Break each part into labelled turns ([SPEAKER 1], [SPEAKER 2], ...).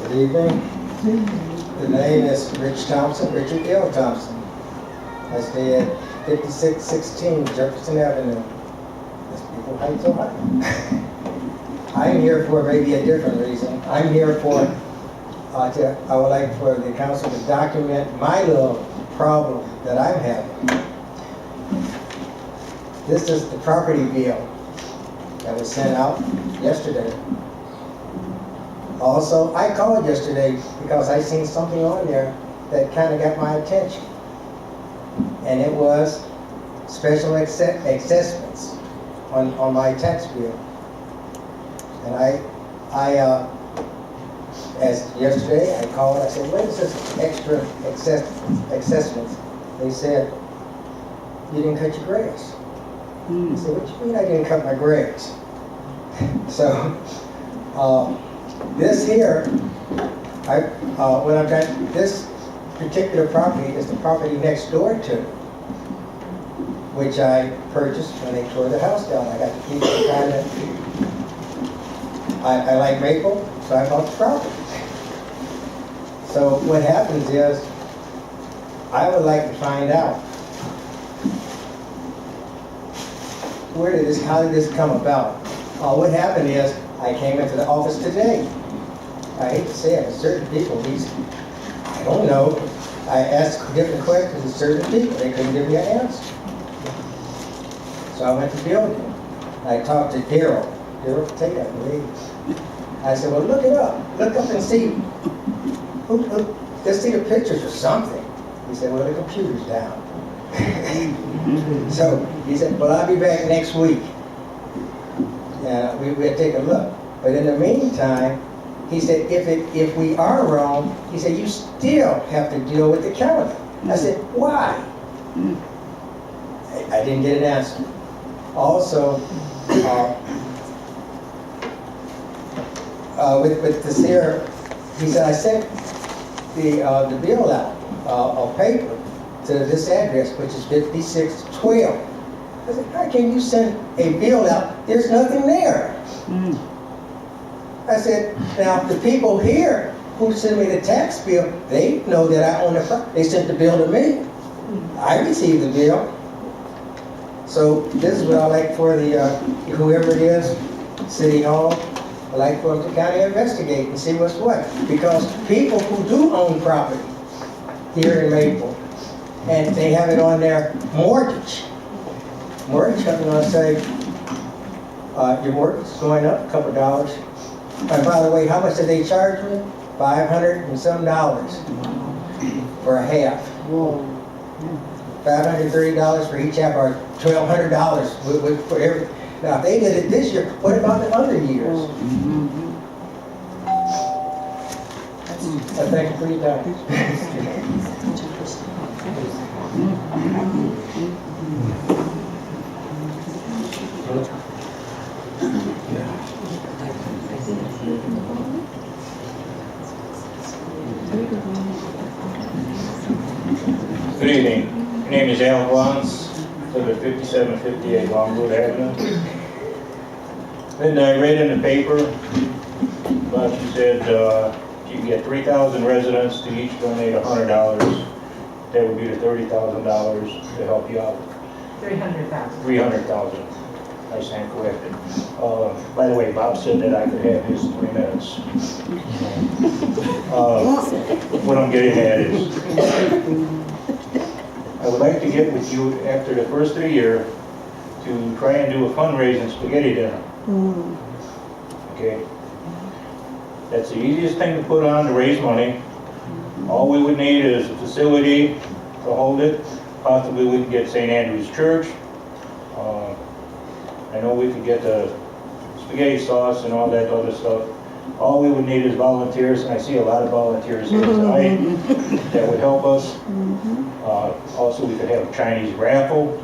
[SPEAKER 1] Good evening. The name is Richard L. Thompson. I stay at 5616 Jefferson Avenue, People Heights, Ohio. I'm here for maybe a different reason. I'm here for, I would like for the council to document my little problem that I'm having. This is the property bill that was sent out yesterday. Also, I called yesterday because I seen something on there that kind of got my attention. And it was special assessments on my tax bill. And as yesterday, I called, I said, what is this extra assessments? They said, you didn't cut your grass. I said, what do you mean I didn't cut my grass? So, this here, when I've got this particular property is the property next door to it, which I purchased when they tore the house down. I got to keep it kind of, I like maple, so I bought the property. So what happens is, I would like to find out, how did this come about? What happened is, I came into the office today. I hate to say it, but certain people, I don't know. I asked different questions to certain people. They couldn't give me an answer. So I went to the building. I talked to Daryl Tate, I believe. I said, well, look it up. Look up and see. Just see the pictures or something. He said, well, the computer's down. So he said, well, I'll be back next week. Yeah, we'll take a look. But in the meantime, he said, if we are wrong, he said, you still have to deal with the county. I said, why? I didn't get an answer. Also, with this here, he said, I sent the bill out on paper to this address, which is 5612. I said, how can you send a bill out? There's nothing there. I said, now the people here who send me the tax bill, they know that I own the property. They sent the bill to me. I received the bill. So this is what I like for the whoever it is, City Hall. I like for them to kind of investigate and see what's what. Because people who do own property here in Maple, and they have it on their mortgage company will say, your mortgage is going up a couple of dollars. And by the way, how much did they charge me? $500 and some for a half. $530 for each half, or $1,200 for every. Now, if they did it this year, what about the other years? So thank you for your time.
[SPEAKER 2] Good evening. My name is ALBERS. Live at 5758 Longwood Avenue. Then I read in the paper about you said you can get 3,000 residents to each donate $100. That would be the $30,000 to help you out.
[SPEAKER 3] 300,000.
[SPEAKER 2] 300,000. I stand corrected. By the way, Bob said that I could have his 3 minutes. What I'm getting at is, I would like to get with you after the first of the year to try and do a fundraising spaghetti dinner. Okay? That's the easiest thing to put on to raise money. All we would need is a facility to hold it. Possibly we can get St. Andrew's Church. I know we could get the spaghetti sauce and all that other stuff. All we would need is volunteers, and I see a lot of volunteers here tonight that would help us. Also, we could have a Chinese raffle,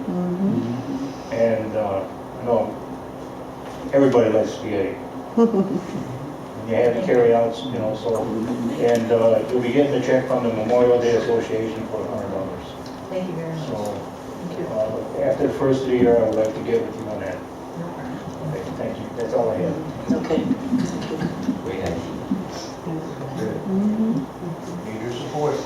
[SPEAKER 2] and I know everybody likes spaghetti. You have the carry-outs, you know, so, and you'll be getting a check from the Memorial Day Association for $100.
[SPEAKER 3] Thank you very much.
[SPEAKER 2] So, after the first of the year, I would like to get with you on that. Okay, thank you. That's all I have.
[SPEAKER 4] Okay.
[SPEAKER 2] Need your support.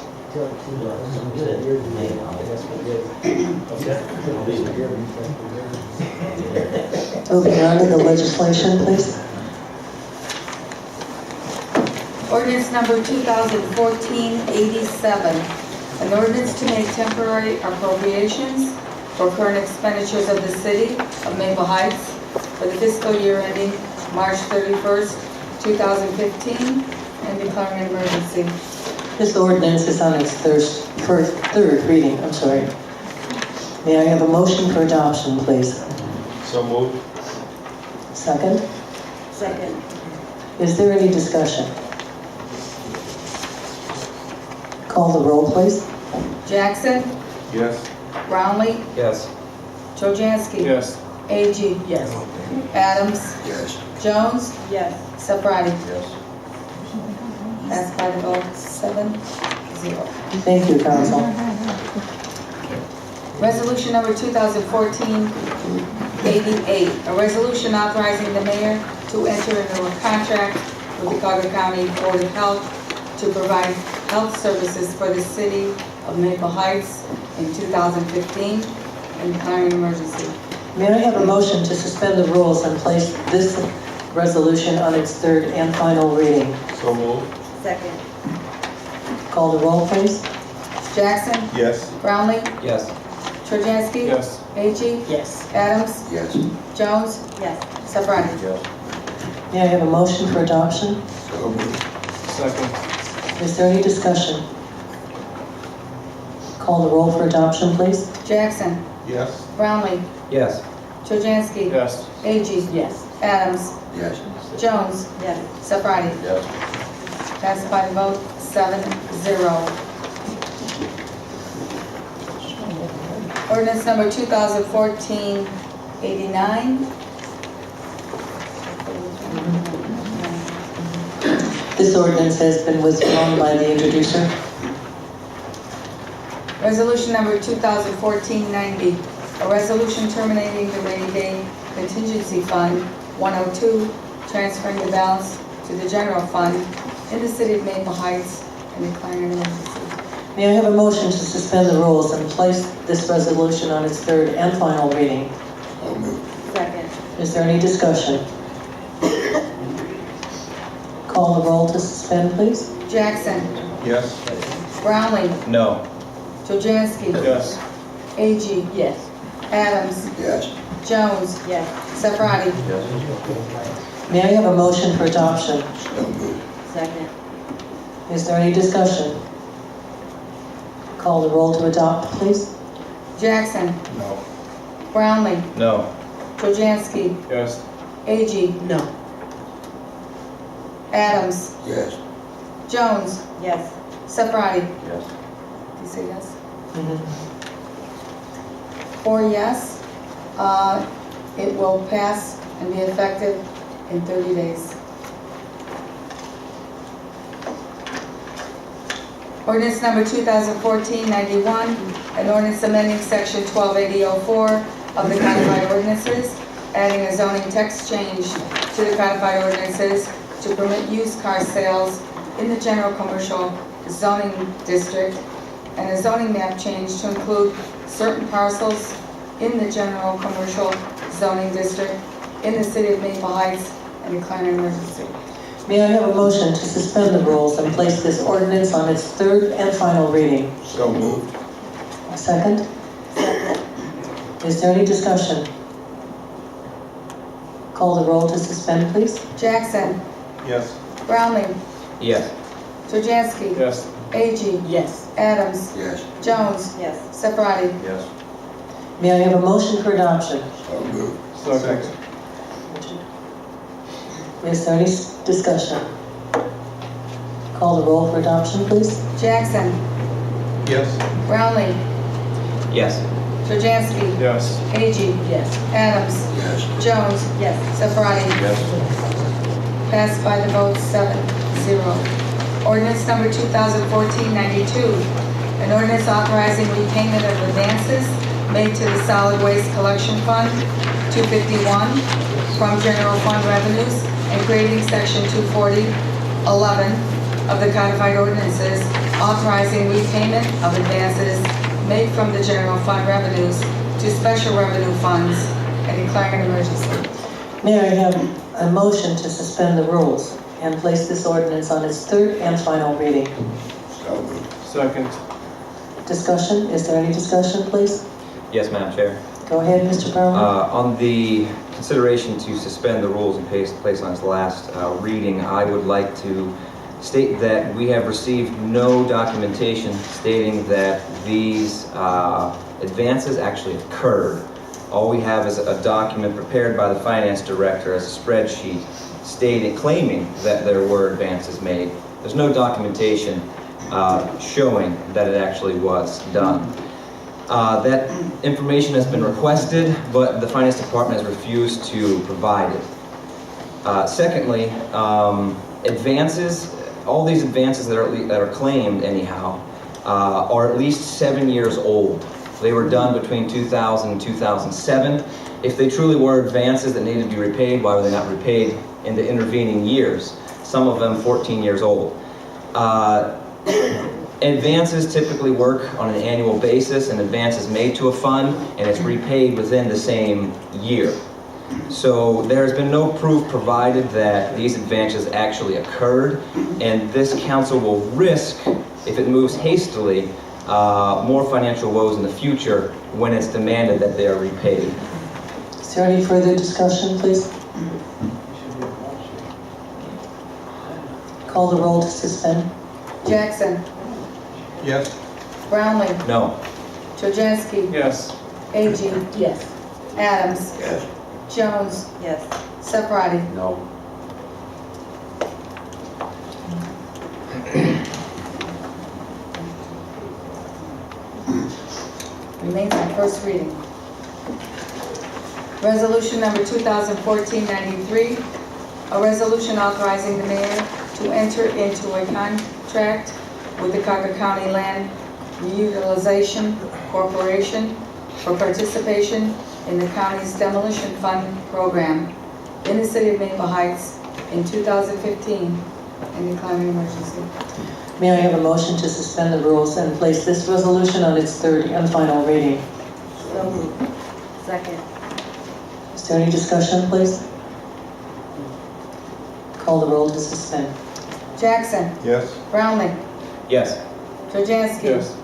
[SPEAKER 4] Moving on to the legislation, please.
[SPEAKER 5] Ordinance number 2014-87, an ordinance to make temporary appropriations for current expenditures of the city of Maple Heights for the fiscal year ending March 31st, 2015, and declaring an emergency.
[SPEAKER 4] This ordinance is on its third reading, May I have a motion for adoption, please?
[SPEAKER 2] So moved.
[SPEAKER 4] Second?
[SPEAKER 5] Second.
[SPEAKER 4] Is there any discussion? Call the roll, please.
[SPEAKER 5] Jackson,
[SPEAKER 2] Yes.
[SPEAKER 5] Brownlee,
[SPEAKER 2] Yes.
[SPEAKER 5] TROJANSKI.
[SPEAKER 2] Yes.
[SPEAKER 5] AGEE.
[SPEAKER 3] Yes.
[SPEAKER 5] Adams.
[SPEAKER 1] Yes.
[SPEAKER 5] Jones.
[SPEAKER 3] Yes.
[SPEAKER 5] CEFARATTI.
[SPEAKER 2] Yes.
[SPEAKER 5] Passed by the vote 7-0.
[SPEAKER 4] Thank you, Council.
[SPEAKER 5] Resolution number 2014-88, a resolution authorizing the mayor to enter into a contract with the Carter County Board of Health to provide health services for the city of Maple Heights in 2015 and declaring an emergency.
[SPEAKER 4] May I have a motion to suspend the rules and place this resolution on its third and final reading?
[SPEAKER 2] So moved.
[SPEAKER 5] Second.
[SPEAKER 4] Call the roll, please.
[SPEAKER 5] Jackson,
[SPEAKER 2] Yes.
[SPEAKER 5] Brownlee,
[SPEAKER 2] Yes.
[SPEAKER 5] TROJANSKI.
[SPEAKER 2] Yes.
[SPEAKER 5] AGEE.
[SPEAKER 3] Yes.
[SPEAKER 5] Adams,
[SPEAKER 1] Yes.
[SPEAKER 5] Jones,
[SPEAKER 3] Yes.
[SPEAKER 5] CEFARATTI.
[SPEAKER 2] Yes.
[SPEAKER 4] May I have a motion for adoption?
[SPEAKER 1] So moved.
[SPEAKER 2] Second.
[SPEAKER 4] Is there any discussion? Call the roll for adoption, please.
[SPEAKER 5] Jackson,
[SPEAKER 2] Yes.
[SPEAKER 5] Brownlee,
[SPEAKER 2] Yes.
[SPEAKER 5] TROJANSKI.
[SPEAKER 2] Yes.
[SPEAKER 5] AGEE.
[SPEAKER 3] Yes.
[SPEAKER 5] Adams,
[SPEAKER 1] Yes.
[SPEAKER 5] Jones,
[SPEAKER 3] Yes.
[SPEAKER 5] CEFARATTI.
[SPEAKER 2] Yes.
[SPEAKER 5] Passed by the vote 7-0. Ordinance number 2014-89.
[SPEAKER 4] This ordinance has been withdrawn by the introducer.
[SPEAKER 5] Resolution number 2014-90. A resolution terminating the rainy day contingency fund 102, transferring the balance to the general fund in the city of Maple Heights and declaring an emergency.
[SPEAKER 4] May I have a motion to suspend the rules and place this resolution on its third and final reading?
[SPEAKER 1] So moved.
[SPEAKER 5] Second.
[SPEAKER 4] Is there any discussion? Call the roll to suspend, please.
[SPEAKER 5] Jackson,
[SPEAKER 2] Yes.
[SPEAKER 5] Brownlee,
[SPEAKER 2] No.
[SPEAKER 5] TROJANSKI.
[SPEAKER 2] Yes.
[SPEAKER 5] AGEE.
[SPEAKER 3] Yes.
[SPEAKER 5] Adams,
[SPEAKER 1] Yes.
[SPEAKER 5] Jones,
[SPEAKER 3] Yes.
[SPEAKER 5] CEFARATTI.
[SPEAKER 2] Yes.
[SPEAKER 4] May I have a motion for adoption?
[SPEAKER 1] So moved.
[SPEAKER 3] Second.
[SPEAKER 4] Is there any discussion? Call the roll to adopt, please.
[SPEAKER 5] Jackson,
[SPEAKER 2] No.
[SPEAKER 5] Brownlee,
[SPEAKER 2] No.
[SPEAKER 5] TROJANSKI.
[SPEAKER 2] Yes.
[SPEAKER 5] AGEE.
[SPEAKER 3] No.
[SPEAKER 5] Adams,
[SPEAKER 1] Yes.
[SPEAKER 5] Jones,
[SPEAKER 3] Yes.
[SPEAKER 5] CEFARATTI.
[SPEAKER 2] Yes.
[SPEAKER 5] Did you say yes?
[SPEAKER 4] Mhm.
[SPEAKER 5] 4 yes. It will pass and be effective in 30 days. Ordinance number 2014-91, an ordinance amending section 128004 of the codified ordinances, adding a zoning text change to the codified ordinances to permit used car sales in the general commercial zoning district, and a zoning map change to include certain parcels in the general commercial zoning district in the city of Maple Heights and declaring an emergency.
[SPEAKER 4] May I have a motion to suspend the rules and place this ordinance on its third and final reading?
[SPEAKER 1] So moved.
[SPEAKER 4] A second? Is there any discussion? Call the roll to suspend, please.
[SPEAKER 5] Jackson,
[SPEAKER 2] Yes.
[SPEAKER 5] Brownlee,
[SPEAKER 2] Yes.
[SPEAKER 5] TROJANSKI.
[SPEAKER 2] Yes.
[SPEAKER 5] AGEE.
[SPEAKER 3] Yes.
[SPEAKER 5] Adams,
[SPEAKER 1] Yes.
[SPEAKER 5] Jones,
[SPEAKER 3] Yes.
[SPEAKER 5] CEFARATTI.
[SPEAKER 2] Yes.
[SPEAKER 4] May I have a motion for adoption?
[SPEAKER 1] So moved.
[SPEAKER 2] Second.
[SPEAKER 4] Is there any discussion? Call the roll for adoption, please.
[SPEAKER 5] Jackson,
[SPEAKER 2] Yes.
[SPEAKER 5] Brownlee,
[SPEAKER 2] Yes.
[SPEAKER 5] TROJANSKI.
[SPEAKER 2] Yes.
[SPEAKER 5] AGEE.
[SPEAKER 3] Yes.
[SPEAKER 5] Adams,
[SPEAKER 1] Yes.
[SPEAKER 5] Jones,
[SPEAKER 3] Yes.
[SPEAKER 5] CEFARATTI.
[SPEAKER 2] Yes.
[SPEAKER 5] Passed by the vote 7-0. Ordinance number 2014-92, an ordinance authorizing repayment of advances made to the Solid Waste Collection Fund, 251, from general fund revenues, and creating section 24011 of the codified ordinances, authorizing repayment of advances made from the general fund revenues to special revenue funds, and declaring an emergency.
[SPEAKER 4] May I have a motion to suspend the rules and place this ordinance on its third and final reading?
[SPEAKER 6] Second.
[SPEAKER 4] Discussion, is there any discussion, please?
[SPEAKER 7] Yes, Madam Chair.
[SPEAKER 4] Go ahead, Mr. Brownlee.
[SPEAKER 7] On the consideration to suspend the rules and place on its last reading, I would like to state that we have received no documentation stating that these advances actually occurred. All we have is a document prepared by the finance director as a spreadsheet claiming that there were advances made. There's no documentation showing that it actually was done. That information has been requested, but the finance department has refused to provide it. Secondly, advances, all these advances that are claimed anyhow, are at least 7 years old. They were done between 2000 and 2007. If they truly were advances that needed to be repaid, why were they not repaid in the intervening years? Some of them 14 years old. Advances typically work on an annual basis, and advances made to a fund, and it's repaid within the same year. So there has been no proof provided that these advances actually occurred, and this council will risk, if it moves hastily, more financial woes in the future when it's demanded that they are repaid.
[SPEAKER 4] Is there any further discussion, please? Call the roll to suspend.
[SPEAKER 5] Jackson.
[SPEAKER 6] Yes.
[SPEAKER 5] Brownlee.
[SPEAKER 7] No.
[SPEAKER 5] Trojanski.
[SPEAKER 6] Yes.
[SPEAKER 5] AGEE.
[SPEAKER 3] Yes.
[SPEAKER 5] Adams.
[SPEAKER 6] Yes.
[SPEAKER 5] Jones.
[SPEAKER 3] Yes.
[SPEAKER 5] CEFARATTI.
[SPEAKER 6] No.
[SPEAKER 5] Remains on first reading. Resolution number 2014-93, a resolution authorizing the mayor to enter into a contract with the Carter County Land Reutilization Corporation for participation in the county's demolition fund program in the city of Maple Heights in 2015 and declaring an emergency.
[SPEAKER 4] May I have a motion to suspend the rules and place this resolution on its third and final reading?
[SPEAKER 3] So moved. Second.
[SPEAKER 4] Is there any discussion, please? Call the roll to suspend.
[SPEAKER 5] Jackson.
[SPEAKER 6] Yes.
[SPEAKER 5] Brownlee.
[SPEAKER 7] Yes.
[SPEAKER 5] Trojanski.
[SPEAKER 6] Yes.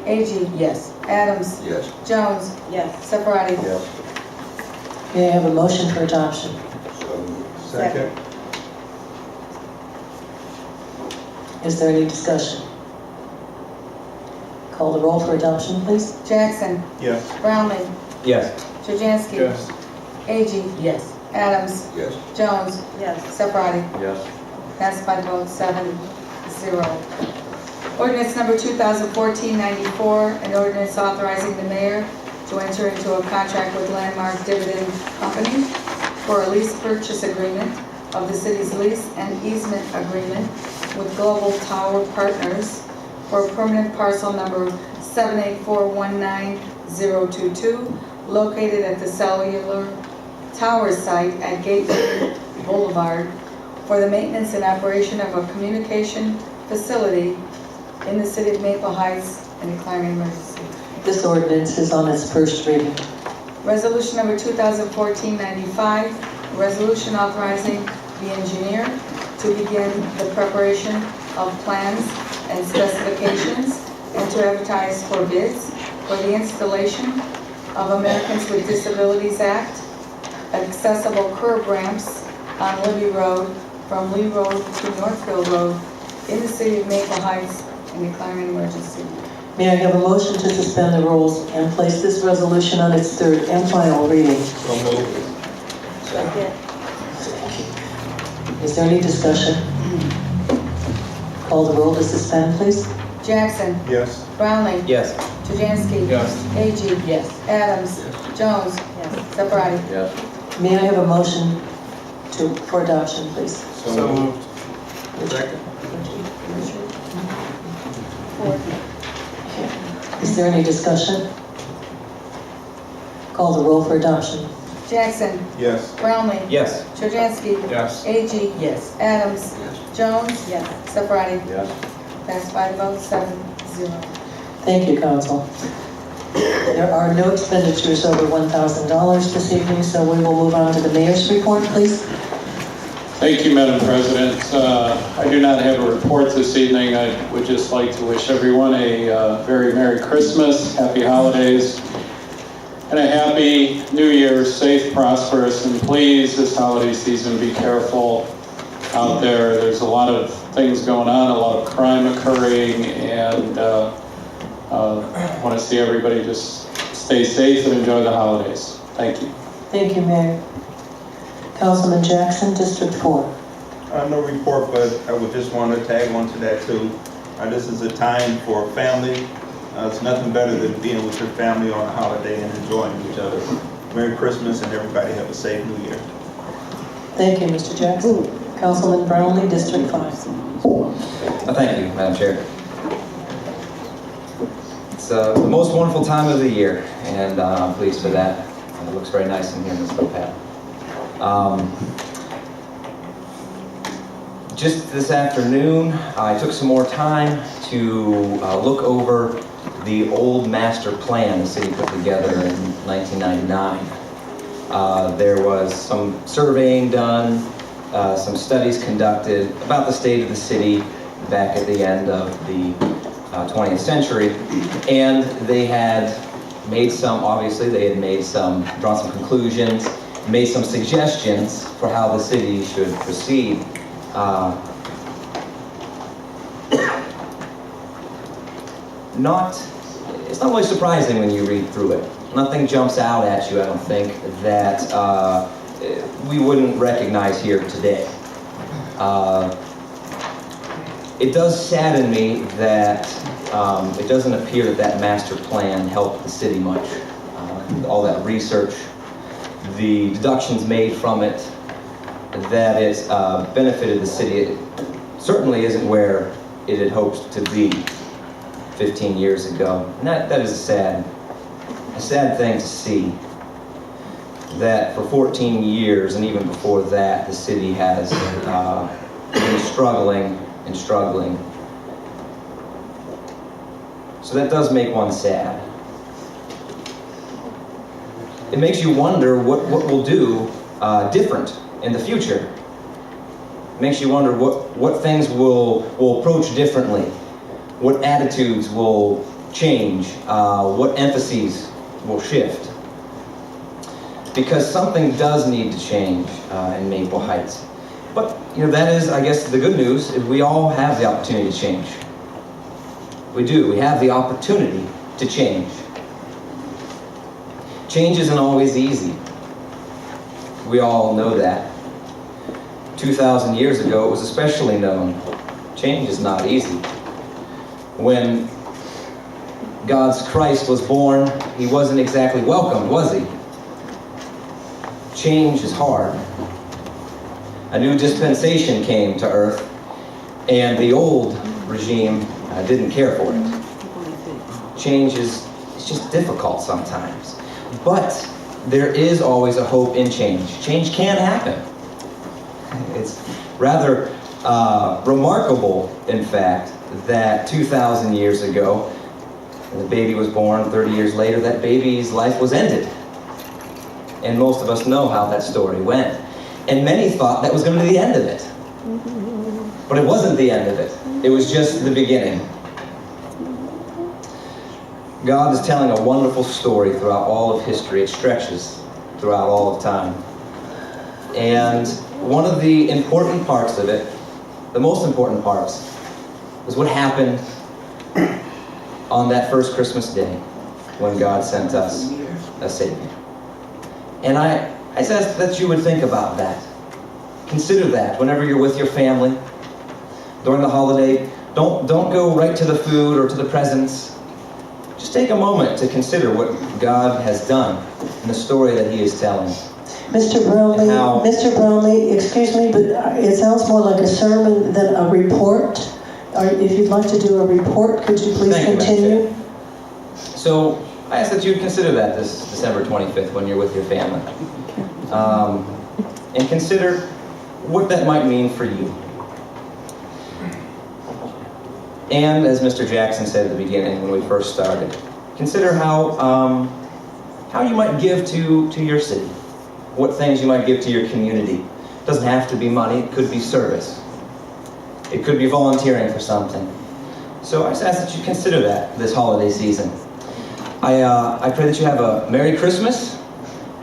[SPEAKER 5] AGEE.
[SPEAKER 3] Yes.
[SPEAKER 5] Adams.
[SPEAKER 6] Yes.
[SPEAKER 5] Jones.
[SPEAKER 3] Yes.
[SPEAKER 5] CEFARATTI.
[SPEAKER 6] Yes.
[SPEAKER 4] May I have a motion for adoption?
[SPEAKER 6] Second.
[SPEAKER 4] Is there any discussion? Call the roll for adoption, please.
[SPEAKER 5] Jackson.
[SPEAKER 6] Yes.
[SPEAKER 5] Brownlee.
[SPEAKER 7] Yes.
[SPEAKER 5] Trojanski.
[SPEAKER 6] Yes.
[SPEAKER 5] AGEE.
[SPEAKER 3] Yes.
[SPEAKER 5] Adams.
[SPEAKER 6] Yes.
[SPEAKER 5] Jones.
[SPEAKER 3] Yes.
[SPEAKER 5] CEFARATTI.
[SPEAKER 6] Yes.
[SPEAKER 5] Passed by the vote 7-0. Ordinance number 2014-94, an ordinance authorizing the mayor to enter into a contract with Landmark Dividend Company for a lease purchase agreement of the city's lease and easement agreement with Global Tower Partners for permanent parcel number 78419-022, located at the Cellular Tower site at Gateway Boulevard, for the maintenance and operation of a communication facility in the city of Maple Heights and declaring an emergency.
[SPEAKER 4] This ordinance is on its first reading.
[SPEAKER 5] Resolution number 2014-95, a resolution authorizing the engineer to begin the preparation of plans and specifications and to advertise for bids for the installation of Americans with Disabilities Act accessible curb ramps on Libby Road from Lee Road to Northfield Road in the city of Maple Heights and declaring an emergency.
[SPEAKER 4] May I have a motion to suspend the rules and place this resolution on its third and final reading?
[SPEAKER 6] So moved.
[SPEAKER 3] Second.
[SPEAKER 4] Is there any discussion? Call the roll to suspend, please.
[SPEAKER 5] Jackson.
[SPEAKER 6] Yes.
[SPEAKER 5] Brownlee.
[SPEAKER 7] Yes.
[SPEAKER 5] Trojanski.
[SPEAKER 6] Yes.
[SPEAKER 5] AGEE.
[SPEAKER 3] Yes.
[SPEAKER 5] Adams. Jones.
[SPEAKER 3] Yes.
[SPEAKER 5] CEFARATTI.
[SPEAKER 6] Yes.
[SPEAKER 4] May I have a motion for adoption, please?
[SPEAKER 6] So moved. Second.
[SPEAKER 4] Is there any discussion? Call the roll for adoption.
[SPEAKER 5] Jackson.
[SPEAKER 6] Yes.
[SPEAKER 5] Brownlee.
[SPEAKER 7] Yes.
[SPEAKER 5] TROJANSKI.
[SPEAKER 6] Yes.
[SPEAKER 5] AGEE.
[SPEAKER 3] Yes.
[SPEAKER 5] Adams. Jones.
[SPEAKER 3] Yes.
[SPEAKER 5] CEFARATTI.
[SPEAKER 6] Yes.
[SPEAKER 5] Passed by the vote 7-0.
[SPEAKER 4] Thank you, Council. There are no expenditures over $1,000 this evening, so we will move on to the mayor's report, please.
[SPEAKER 8] Thank you, Madam President. I do not have a report this evening. I would just like to wish everyone a very Merry Christmas, Happy Holidays, and a Happy New Year, safe, prosperous, and please, this holiday season, be careful out there. There's a lot of things going on, a lot of crime occurring, and I want to see everybody just stay safe and enjoy the holidays. Thank you.
[SPEAKER 4] Thank you, Mayor. Councilman Jackson, District 4.
[SPEAKER 9] No report, but I would just want to tag on to that too. This is a time for family. It's nothing better than being with your family on a holiday and enjoying each other. Merry Christmas and everybody have a safe New Year.
[SPEAKER 4] Thank you, Mr. Jackson. Councilman Brownlee, District 5.
[SPEAKER 7] Thank you, Madam Chair. It's the most wonderful time of the year, and I'm pleased for that. It looks very nice in here in this little pad. Just this afternoon, I took some more time to look over the old master plan the city put together in 1999. There was some surveying done, some studies conducted about the state of the city back at the end of the 20th century, and they had made some, obviously, they had made some, drawn some conclusions, made some suggestions for how the city should proceed. It's not really surprising when you read through it. Nothing jumps out at you, I don't think, that we wouldn't recognize here today. It does sadden me that it doesn't appear that that master plan helped the city much. All that research, the deductions made from it, that it benefited the city, it certainly isn't where it had hoped to be 15 years ago. And that is a sad thing to see, that for 14 years and even before that, the city has been struggling and struggling. So that does make one sad. It makes you wonder what we'll do different in the future. It makes you wonder what things we'll approach differently, what attitudes will change, what emphases will shift. Because something does need to change in Maple Heights. But that is, I guess, the good news, is we all have the opportunity to change. We do. We have the opportunity to change. Change isn't always easy. We all know that. 2,000 years ago, it was especially known. Change is not easy. When God's Christ was born, he wasn't exactly welcomed, was he? Change is hard. A new dispensation came to earth, and the old regime didn't care for it. Change is just difficult sometimes. But there is always a hope in change. Change can happen. It's rather remarkable, in fact, that 2,000 years ago, the baby was born. 30 years later, that baby's life was ended. And most of us know how that story went. And many thought that was going to be the end of it. But it wasn't the end of it. It was just the beginning. God is telling a wonderful story throughout all of history. It stretches throughout all of time. And one of the important parts of it, the most important parts, is what happened on that first Christmas day when God sent us a Savior. And I just ask that you would think about that. Consider that whenever you're with your family during the holiday. Don't go right to the food or to the presents. Just take a moment to consider what God has done in the story that he is telling.
[SPEAKER 4] Mr. Brownlee, excuse me, but it sounds more like a sermon than a report. If you'd like to do a report, could you please
[SPEAKER 7] Thank you,
[SPEAKER 4] continue?
[SPEAKER 7] So, I ask that you consider that this December 25th when you're with your family. And consider what that might mean for you. And as Mr. Jackson said at the beginning when we first started, consider how you might give to your city. What things you might give to your community. It doesn't have to be money, it could be service. It could be volunteering for something. So I just ask that you consider that this holiday season. I pray that you have a Merry Christmas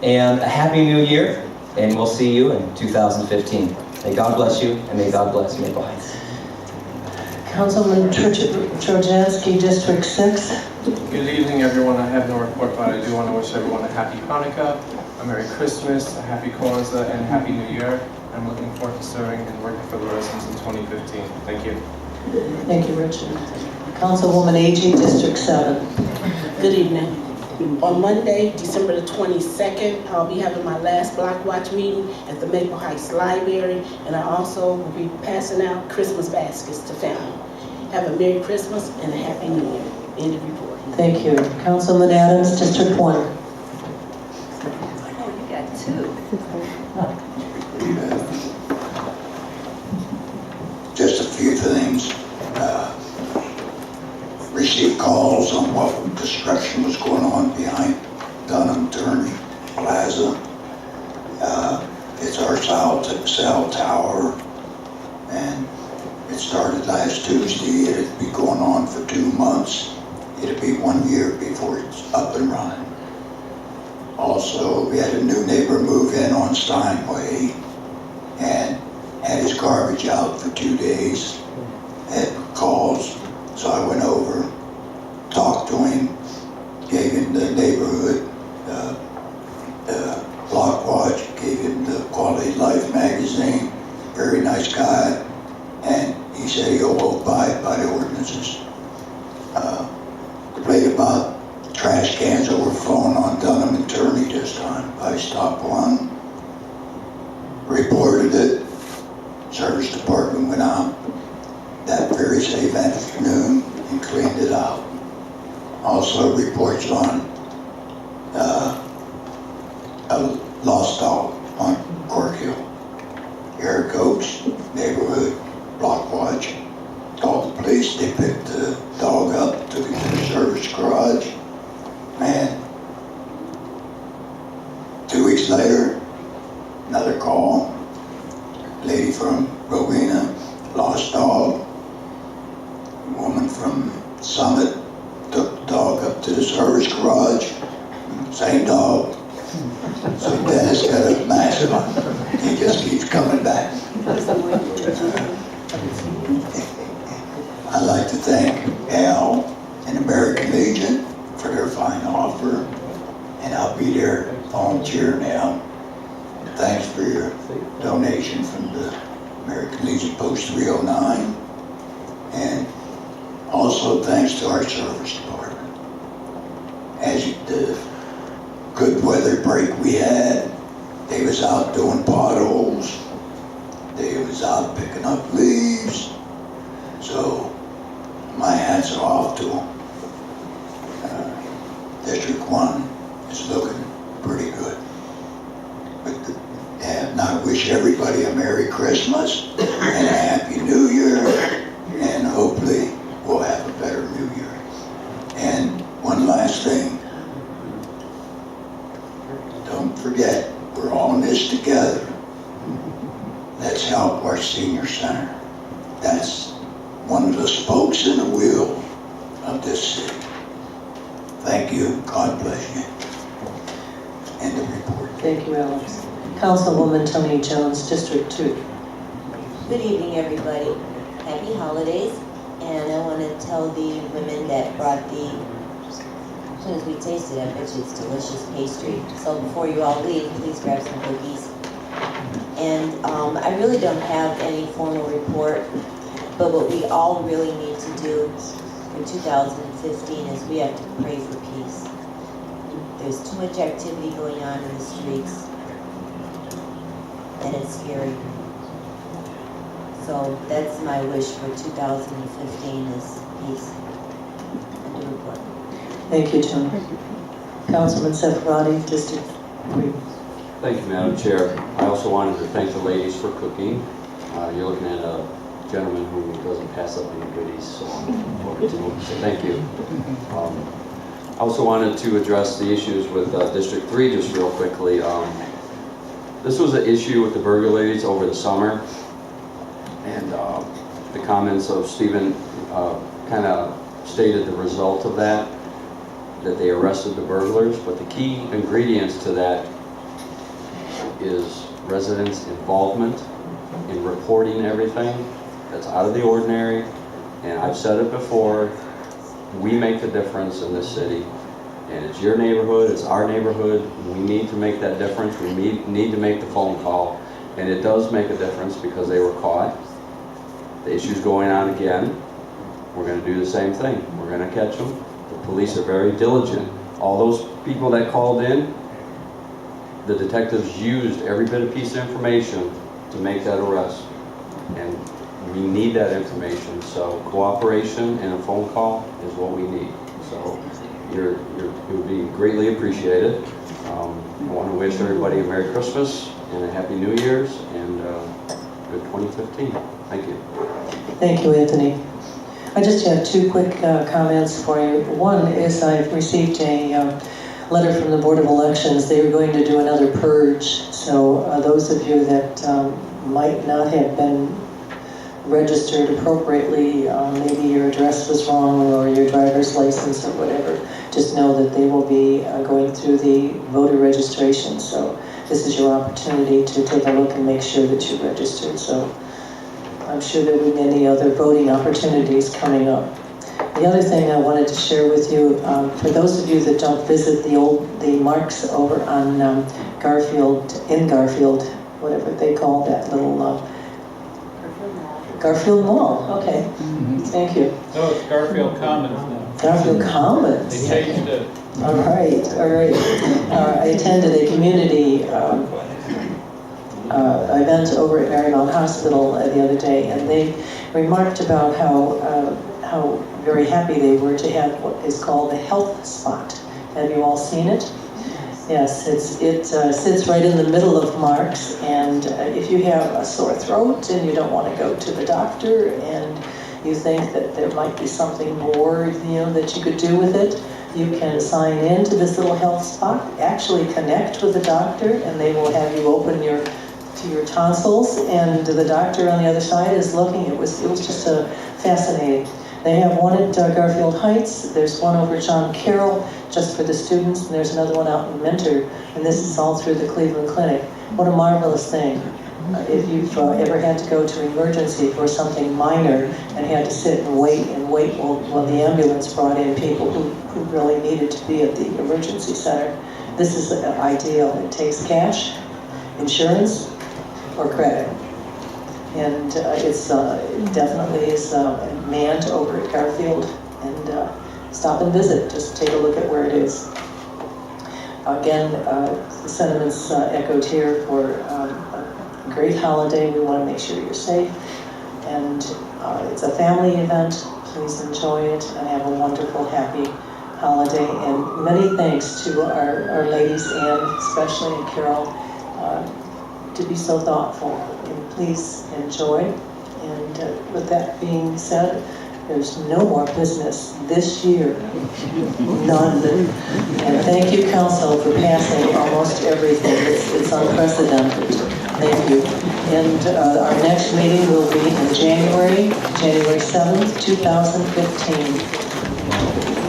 [SPEAKER 7] and a Happy New Year, and we'll see you in 2015. May God bless you, and may God bless Maple Heights.
[SPEAKER 4] Councilman Trojansky, District 6.
[SPEAKER 10] Good evening, everyone. I have no report, but I do want to wish everyone a happy Hanukkah, a Merry Christmas, a Happy Kwanzaa, and a Happy New Year. I'm looking forward to serving and working for the residents in 2015. Thank you.
[SPEAKER 4] Thank you, Richard. Councilwoman AGEE, District 7.
[SPEAKER 11] Good evening. On Monday, December the 22nd, I'll be having my last block watch meeting at the Maple Heights Library, and I also will be passing out Christmas baskets to family. Have a Merry Christmas and a Happy New Year. End of report.
[SPEAKER 4] Thank you. Councilman Adams, District 1.
[SPEAKER 3] Oh, you got two.
[SPEAKER 12] Just a few things. Received calls on what construction was going on behind Dunham Turney Plaza. It's our cell tower, and it started last Tuesday. It'd be going on for 2 months. It'll be 1 year before it's up and running. Also, we had a new neighbor move in on Steinway and had his garbage out for 2 days. Had calls, so I went over, talked to him, gave him the neighborhood block watch, gave him the Quality Life magazine. Very nice guy, and he said he'll abide by the ordinances. Complained about trash cans overflowing on Dunham and Turney this time. I stopped one, reported it, service department went out that very same afternoon and cleaned it out. Also reports on a lost dog on Cork Hill. Eric Oaks, neighborhood block watch, called the police. They picked the dog up, took it to the service garage. Man, 2 weeks later, another call. Lady from Rowena, lost dog. A woman from Summit took the dog up to the service garage. Same dog. So Dennis got a mask on. He just keeps coming back. I'd like to thank Al and American Legion for their fine offer, and I'll be their volunteer now. Thanks for your donation from the American Legion Post 309, and also thanks to our service department. As the good weather break we had, they was out doing potholes, they was out picking up leaves, so my hats are off to them. District 1 is looking pretty good. And I wish everybody a Merry Christmas and a Happy New Year, and hopefully we'll have a better New Year. And one last thing, don't forget, we're all in this together. Let's help our senior center. That's one of the spokes in the wheel of this city. Thank you. God bless you. End of report.
[SPEAKER 4] Thank you, Alex. Councilwoman Tony Jones, District 2.
[SPEAKER 13] Good evening, everybody. Happy holidays. And I want to tell the women that brought the, as soon as we taste it, I bet you it's delicious pastry. So before you all leave, please grab some cookies. And I really don't have any formal report, but what we all really need to do for 2015 is we have to pray for peace. There's too much activity going on in the streets, and it's scary. So that's my wish for 2015 is peace. End of report.
[SPEAKER 4] Thank you, Tony. Councilman CEFARATTI, District 3.
[SPEAKER 14] Thank you, Madam Chair. I also wanted to thank the ladies for cooking. You're looking at a gentleman who doesn't pass up any goodies, so thank you. I also wanted to address the issues with District 3 just real quickly. This was an issue with the burglaries over the summer, and the comments of Stephen kind of stated the result of that they arrested the burglars, but the key ingredients to that is residents' involvement in reporting everything that's out of the ordinary. And I've said it before, we make the difference in this city, and it's your neighborhood, it's our neighborhood. We need to make that difference. We need to make the phone call, and it does make a difference because they were caught. The issue's going on again. We're going to do the same thing. We're going to catch them. The police are very diligent. All those people that called in, the detectives used every bit of piece of information to make that arrest. And we need that information. So cooperation and a phone call is what we need. So it would be greatly appreciated. I want to wish everybody a Merry Christmas and a Happy New Year's and good 2015. Thank you.
[SPEAKER 4] Thank you, Anthony. I just have two quick comments for you. One is I've received a letter from the Board of Elections. They were going to do another purge. So those of you that might not have been registered appropriately, maybe your address was wrong or your driver's license or whatever, just know that they will be going through the voter registration. So this is your opportunity to take a look and make sure that you're registered. So I'm sure there will be many other voting opportunities coming up. The other thing I wanted to share with you, for those of you that don't visit the marks over on Garfield, whatever they call that little Garfield Mall. Okay, thank you.
[SPEAKER 15] No, it's Garfield Commons now.
[SPEAKER 4] Garfield Commons.
[SPEAKER 15] They changed it.
[SPEAKER 4] All right, all right. I attended a community event over at Marymount Hospital the other day, and they remarked about how very happy they were to have what is called a health spot. Have you all seen it? Yes, it sits right in the middle of Marks, and if you have a sore throat and you don't want to go to the doctor and you think that there might be something more, that you could do with it, you can sign in to this little health spot, actually connect with the doctor, and they will have you open your tonsils, and the doctor on the other side is looking. It was just fascinating. They have one at Garfield Heights, there's one over at John Carroll, just for the students, and there's another one out in Mentor, and this is all through the Cleveland Clinic. What a marvelous thing. If you've ever had to go to emergency for something minor and had to sit and wait while the ambulance brought in people who really needed to be at the emergency center, this is ideal. It takes cash, insurance, or credit. And it definitely is manned over at Garfield. And stop and visit. Just take a look at where it is. Again, the sentiments echoed here for a great holiday. We want to make sure you're safe. And it's a family event. Please enjoy it and have a wonderful, happy holiday. And many thanks to our ladies, and especially Carol, to be so thoughtful. And please enjoy. And with that being said, there's no more business this year. None. And thank you, Council, for passing almost everything. It's unprecedented. Thank you. And our next meeting will be in January 7th, 2015.